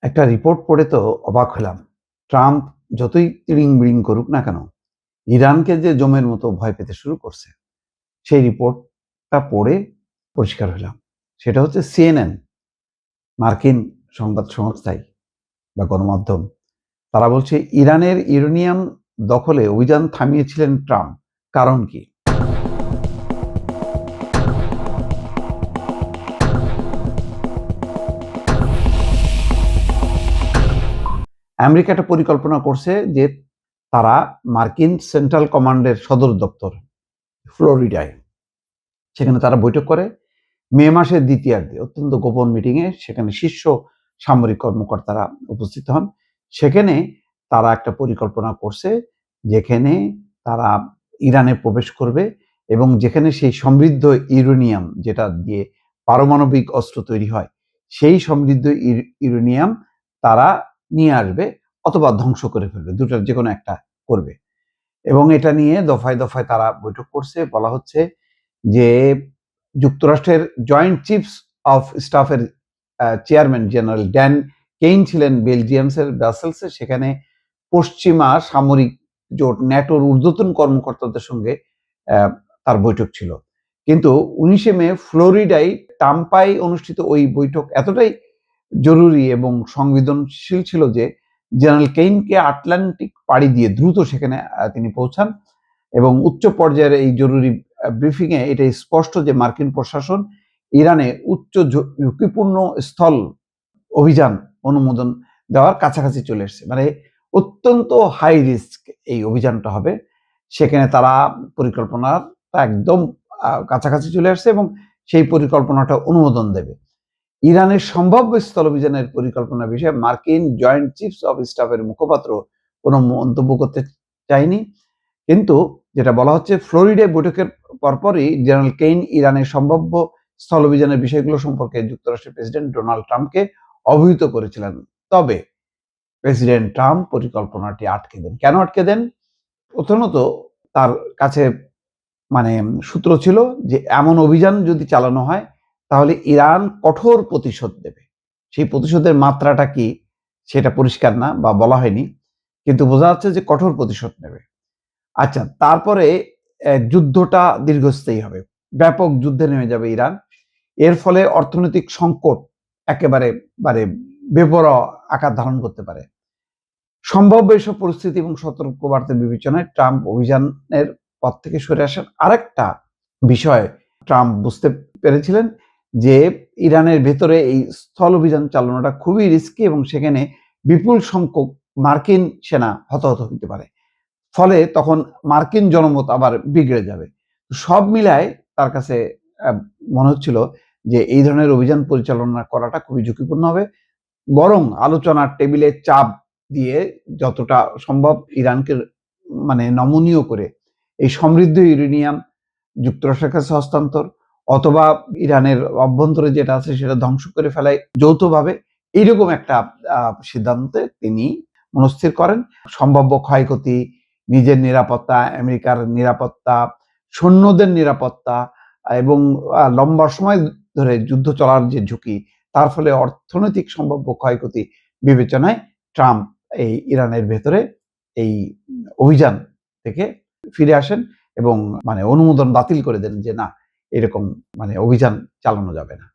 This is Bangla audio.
একটা রিপোর্ট পড়ে তো অবাক হলাম। ট্রাম্প যতই তিড়িং-বিড়িং করুক না কেন, ইরানকে যে জমের মতো ভয় পেতে শুরু করছে, সেই রিপোর্টটা পড়ে পরিষ্কার হলাম। সেটা হচ্ছে CNN, মার্কিন সংবাদ সংস্থায় বা গণমাধ্যম। তারা বলছে ইরানের ইউরেনিয়াম দখলে অভিযান থামিয়েছিলেন ট্রাম্প। কারণ কি? আমেরিকা একটা পরিকল্পনা করছে যে তারা মার্কিন সেন্ট্রাল কমান্ডের সদর দপ্তর ফ্লোরিডায়, সেখানে তারা বৈঠক করে মে মাসের দ্বিতীয়ার্ধে অত্যন্ত গোপন মিটিংয়ে সেখানে শীর্ষ সামরিক কর্মকর্তারা উপস্থিত হন। সেখানে তারা একটা পরিকল্পনা করছে, যেখানে তারা ইরানে প্রবেশ করবে এবং যেখানে সেই সমৃদ্ধ ইউরেনিয়াম, যেটা দিয়ে পারমাণবিক অস্ত্র তৈরি হয়, সেই সমৃদ্ধ ইউরেনিয়াম তারা নিয়ে আসবে অথবা ধ্বংস করে ফেলবে, দুটার যে কোনো একটা করবে। এবং এটা নিয়ে দফায় দফায় তারা বৈঠক করছে। বলা হচ্ছে যে যুক্তরাষ্ট্রের জয়েন্ট চিফস অফ স্টাফের চেয়ারম্যান জেনারেল ড্যান কেইন ছিলেন বেলজিয়ামসের ব্রাসেলসে। সেখানে পশ্চিমা সামরিক জোট ন্যাটোর ঊর্ধ্বতন কর্মকর্তাদের সঙ্গে তার বৈঠক ছিল। কিন্তু 19শে মে ফ্লোরিডায় টাম্পায় অনুষ্ঠিত ওই বৈঠক এতটাই জরুরি এবং সংবেদনশীল ছিল যে জেনারেল কেইনকে আটলান্টিক পাড়ি দিয়ে দ্রুত সেখানে তিনি পৌঁছান এবং উচ্চ পর্যায়ের এই জরুরি ব্রিফিংয়ে এটাই স্পষ্ট যে মার্কিন প্রশাসন ইরানে উচ্চ ঝুঁকিপূর্ণ স্থল অভিযান অনুমোদন দেওয়ার কাছাকাছি চলে এসছে। মানে অত্যন্ত হাই রিস্ক এই অভিযানটা হবে। সেখানে তারা পরিকল্পনার একদম কাছাকাছি চলে আসছে এবং সেই পরিকল্পনাটা অনুমোদন দেবে। ইরানের সম্ভাব্য স্থল অভিযানের পরিকল্পনার বিষয়ে মার্কিন জয়েন্ট চিফস অফ স্টাফের মুখপাত্র কোনো মন্তব্য করতে চায়নি। কিন্তু যেটা বলা হচ্ছে, ফ্লোরিডায় বৈঠকের পরপরই জেনারেল কেইন ইরানের সম্ভাব্য স্থল অভিযানের বিষয়গুলো সম্পর্কে যুক্তরাষ্ট্রের প্রেসিডেন্ট ডোনাল্ড ট্রাম্পকে অবহিত করেছিলেন। তবে প্রেসিডেন্ট ট্রাম্প পরিকল্পনাটি আটকে দেন। কেন আটকে দেন? প্রথমত তার কাছে মানে সূত্র ছিল যে এমন অভিযান যদি চালানো হয় তাহলে ইরান কঠোর প্রতিশোধ দেবে। সেই প্রতিশোধের মাত্রাটা কি সেটা পরিষ্কার না বা বলা হয়নি, কিন্তু বোঝা যাচ্ছে যে কঠোর প্রতিশোধ নেবে। আচ্ছা, তারপরে যুদ্ধটা দীর্ঘস্থায়ী হবে, ব্যাপক যুদ্ধে নেমে যাবে ইরান। এর ফলে অর্থনৈতিক সংকট একেবারে বেপরোয়া আকার ধারণ করতে পারে। সম্ভাব্য এসব পরিস্থিতি এবং সতর্কবার্তা বিবেচনায় ট্রাম্প অভিযানের পথ থেকে সরে আসার আরেকটা বিষয় ট্রাম্প বুঝতে পেরেছিলেন যে ইরানের ভেতরে এই স্থল অভিযান চালানোটা খুবই রিস্কি এবং সেখানে বিপুল সংখ্যক মার্কিন সেনা হতাহত হতে পারে। ফলে তখন মার্কিন জনমত আবার বিগড়ে যাবে। সব মিলায় তার কাছে মনে হচ্ছিল যে এই ধরনের অভিযান পরিচালনা করাটা খুবই ঝুঁকিপূর্ণ হবে। বরং আলোচনার টেবিলে চাপ দিয়ে যতটা সম্ভব ইরানকে নমনীয় করে এই সমৃদ্ধ ইউরেনিয়াম যুক্তরাষ্ট্রের কাছে হস্তান্তর অথবা ইরানের অভ্যন্তরে যেটা আছে সেটা ধ্বংস করে ফেলায় যৌথভাবে, এইরকম একটা সিদ্ধান্তে তিনি মনস্থির করেন। সম্ভাব্য ক্ষয়ক্ষতি, নিজের নিরাপত্তা, আমেরিকার নিরাপত্তা, সৈন্যদের নিরাপত্তা এবং লম্বা সময় ধরে যুদ্ধ চলার যে ঝুঁকি, তার ফলে অর্থনৈতিক সম্ভাব্য ক্ষয়ক্ষতি বিবেচনায় ট্রাম্প এই ইরানের ভেতরে এই অভিযান থেকে ফিরে আসেন এবং অনুমোদন বাতিল করে দেন যে না, এরকম অভিযান চালানো যাবে না।